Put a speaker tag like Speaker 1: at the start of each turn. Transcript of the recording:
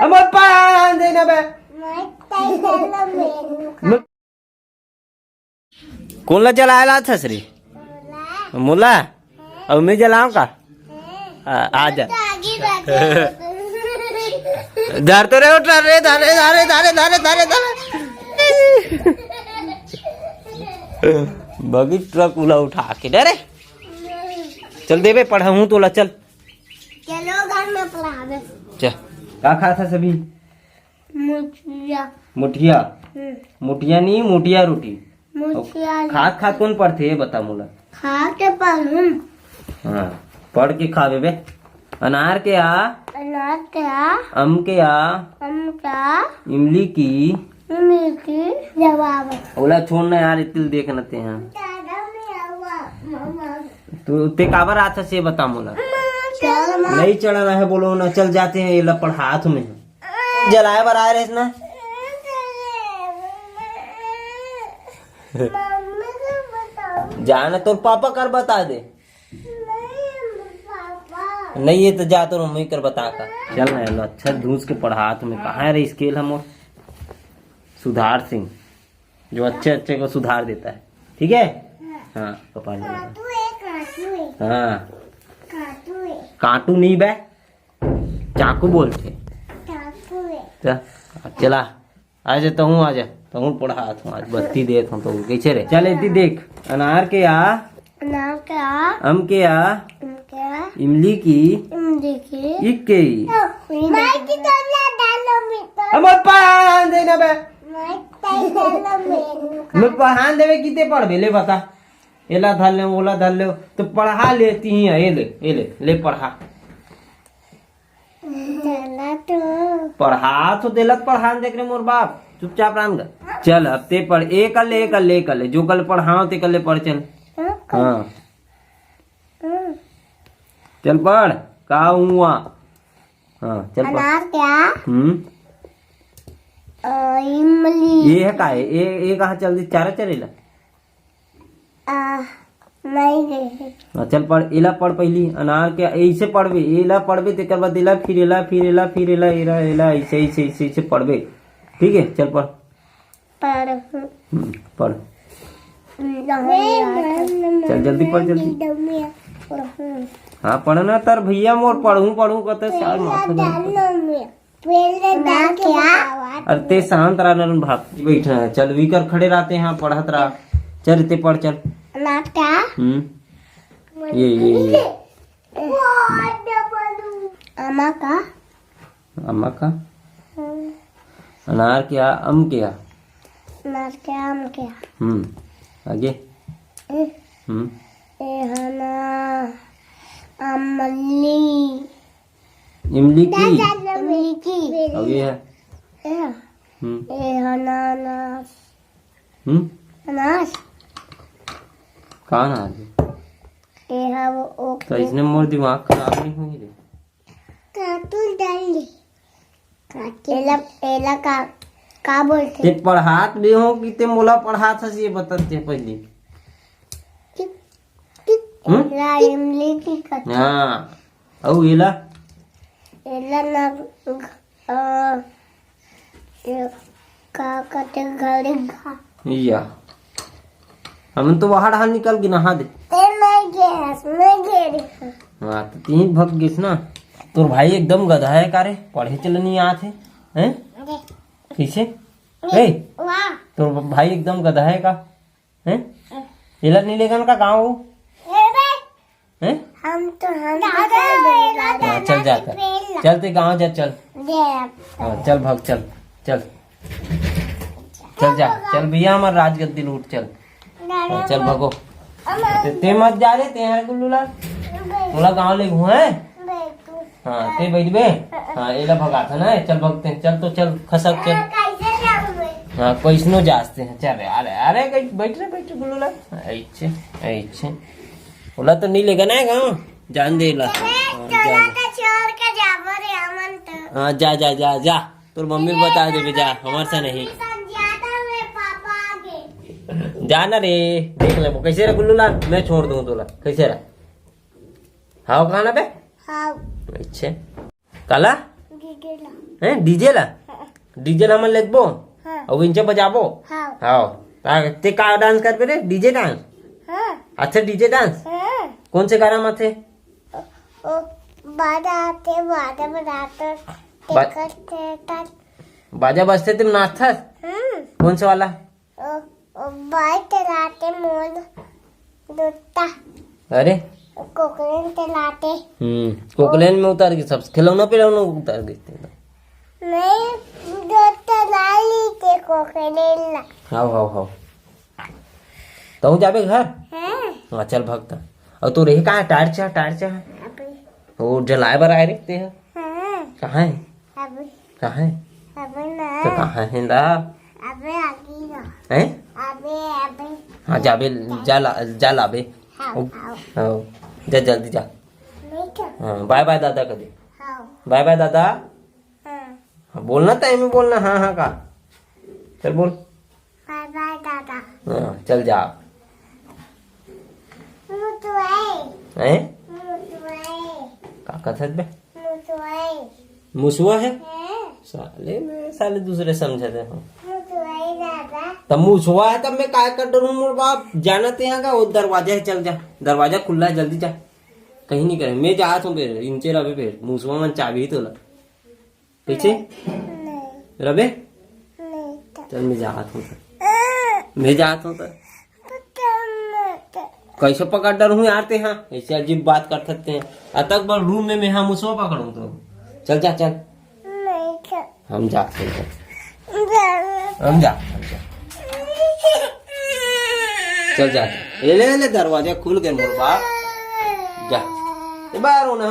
Speaker 1: मत पान देना बे कोणला जलायला छसरी मुला अब मैं जलाऊं का आ जा धर तो रहे उठा रे धारे धारे धारे धारे धारे धारे बगी ट्रक उला उठा के डरे चल देवे पढ़ाऊं तोला चल
Speaker 2: चलो घर में पढ़ावे
Speaker 1: चल क्या खा था सभी
Speaker 2: मुठिया
Speaker 1: मुठिया मुठिया नहीं मुठिया रोटी
Speaker 2: मुठिया
Speaker 1: खाद खाद कौन पढ़ते है बता मुला
Speaker 2: खा के पढ़ूं
Speaker 1: हाँ पढ़ के खावे बे अनार के आ
Speaker 2: अनार क्या
Speaker 1: अम के आ
Speaker 2: हम क्या
Speaker 1: इमली की
Speaker 2: मिर्ची जवाब
Speaker 1: ओला छोड़ना यार इतिल देखना ते हैं तो ते काबर आता से बता मुला नहीं चढ़ाना है बोलो ना चल जाते हैं ये लपड़ हाथ में जलाए बर आए रहे ना जाना तो पापा कर बता दे नहीं ये तो जा तो मम्मी कर बता का चल ना यार अच्छा धूस के पढ़ा तुम्हें कहाँ है रे स्केल हम सुधार सिंह जो अच्छे अच्छे को सुधार देता है ठीक है हाँ कपाल हाँ काटू नहीं बे चाकू बोलते चला आ जाता हूँ आ जा तो हूँ पढ़ा आज बत्ती देता हूँ तो कैसे रे चल इतनी देख अनार के आ
Speaker 2: अनार क्या
Speaker 1: अम के आ
Speaker 2: क्या
Speaker 1: इमली की
Speaker 2: देखिए
Speaker 1: इक के
Speaker 2: माइकी तो ना डालो मित्र
Speaker 1: मत पान देना बे
Speaker 2: माइक
Speaker 1: मैं पढ़ान देवे किते पढ़बे ले बता एला धर ले ओला धर ले तो पढ़ा लेती ही है ले पढ़ा
Speaker 2: चला तो
Speaker 1: पढ़ा तो दिलक पढ़ान देख रहे मोर बाप चुपचाप राम कर चल अब ते पढ़ एक ले जो कल पढ़ाओ ते कल पढ़ चल हाँ चल पढ़ का हुआ हाँ चल पढ़
Speaker 2: अनार क्या इमली
Speaker 1: ये है का है ये कहाँ चल दी चारा चलेला
Speaker 2: नहीं गई
Speaker 1: हाँ चल पढ़ एला पढ़ पहली अनार के ऐसे पढ़बे एला पढ़बे तेकर बाद एला फिर एला एला ऐसे पढ़बे ठीक है चल पढ़ पढ़ चल जल्दी पढ़ जल्दी हाँ पढ़ना तर भैया मोर पढ़ूं कते साल माथा अरे ते शांत रहा नरन भाग बैठा है चल वीकर खड़े रहते हैं पढ़त रहा चल ते पढ़ चल ये
Speaker 2: अम्मा का
Speaker 1: अनार क्या अम क्या
Speaker 2: अनार क्या आम क्या
Speaker 1: आगे
Speaker 2: हना अमली
Speaker 1: इमली की
Speaker 2: इमली की
Speaker 1: अब ये है
Speaker 2: अनानास अनास
Speaker 1: कहाँ ना आगे तो इसने मोर दिमाग खराब नहीं हुई रे
Speaker 2: काटून डाल दे एला का बोलते
Speaker 1: ते पढ़ात भी हो कि ते मोला पढ़ात हस ये बताते पहले
Speaker 2: इमली की कच्ची
Speaker 1: हाँ औ एला
Speaker 2: एला ना का कटे घरे घा
Speaker 1: या हम तो बाहर हाल निकल के नहा दे
Speaker 2: मैं गेरी
Speaker 1: हाँ तो तीन भग गिस ना तोर भाई एकदम गधा है कारे पढ़े चल नहीं आते हैं कैसे ए
Speaker 2: वाह
Speaker 1: तोर भाई एकदम गधा है का हैं एला नीलेगन का गाँव हैं
Speaker 2: हम
Speaker 1: हाँ चल जाकर चलते गाँव जा चल हाँ चल भाग चल जा चल भैया हमारा राजगद्दी लूट चल हाँ, चल भगो ते मत जा रे ते हैं गुल्लू लाल बोला गाँव ले घुए हाँ ते बैठ बे हाँ एला भगा था ना चल भगते हैं चल तो चल खसक चल हाँ कैसनो जाते हैं चल अरे बैठ रहे गुल्लू लाल ऐसे बोला तो नहीं लेगा ना गाँव जान दे ला हाँ जा तोर मम्मी बता दे जा हमारे से नहीं जाना रे देख ले कैसे रहा गुल्लू लाल मैं छोड़ दूँ तोला कैसे रहा हाँ खाना पे
Speaker 2: हाँ
Speaker 1: अच्छा काला
Speaker 2: गिगिला
Speaker 1: है डीजे ला डीजे ला मन लेबो
Speaker 2: हाँ
Speaker 1: और इंचे बजाबो
Speaker 2: हाँ
Speaker 1: हाओ ते का डांस कर पे रे डीजे डांस
Speaker 2: हाँ
Speaker 1: अच्छा डीजे डांस
Speaker 2: हाँ
Speaker 1: कौन से गाना में थे
Speaker 2: ओ बाजा बनाते
Speaker 1: बा-
Speaker 2: टेकर
Speaker 1: बाजा बजते तुम नाचता कौन से वाला
Speaker 2: ओ बाइक चलाते मोल दूता
Speaker 1: अरे
Speaker 2: कोकरेन चलाते
Speaker 1: कोकलेन में उतर गई सब खिलौना पिलौना उतर गई
Speaker 2: नहीं जो चला ली थे कोकरेन ला
Speaker 1: हाओ तो हूँ जाबे घर
Speaker 2: हाँ
Speaker 1: हाँ चल भगता और तू रही कहाँ टायर चा
Speaker 2: अभी
Speaker 1: वो जलाए बर आए रखते हैं
Speaker 2: हाँ
Speaker 1: कहाँ है
Speaker 2: अभी
Speaker 1: कहाँ है
Speaker 2: अभी
Speaker 1: तो
Speaker 2: ना
Speaker 1: कहाँ है दा
Speaker 2: अभी आगे ना
Speaker 1: हैं
Speaker 2: अभी
Speaker 1: हाँ जाबे जा लाबे
Speaker 2: हाँ
Speaker 1: हाँ जा जल्दी जा
Speaker 2: नहीं क्या
Speaker 1: हाँ बाय बाय दादा कर दे
Speaker 2: हाँ
Speaker 1: बाय बाय दादा
Speaker 2: हाँ
Speaker 1: हाँ बोलना टाइम में बोलना हाँ हाँ का चल बोल
Speaker 2: बाय बाय दादा
Speaker 1: हाँ चल जा
Speaker 2: मुझे
Speaker 1: हैं
Speaker 2: मुझे
Speaker 1: का कथत बे
Speaker 2: मुझे
Speaker 1: मुसुआ है
Speaker 2: हाँ
Speaker 1: साले दूसरे समझे थे
Speaker 2: मुझे दादा
Speaker 1: तब मुसुआ है तब मैं काय कर डरूं मोर बाप जाना ते यहाँ का वो दरवाजा है चल जा दरवाजा खुला है जल्दी जा कहीं नहीं करे मैं जा हूँ फिर इंचे रबे फिर मुसुआ मन चाबी तो ला पीछे
Speaker 2: नहीं
Speaker 1: रबे
Speaker 2: नहीं
Speaker 1: चल मैं जात हूँ मैं जात हूँ कैसे पकड़ डर हूँ यार ते हाँ ऐसे अजीब बात कर सकते हैं अतक बल रूम में मैं हाँ मुसुआ पकड़ूं तो चल जा चल हम जा हम जा चल जा ले दरवाजा खुल गए मोर बाप जा बाहर हो ना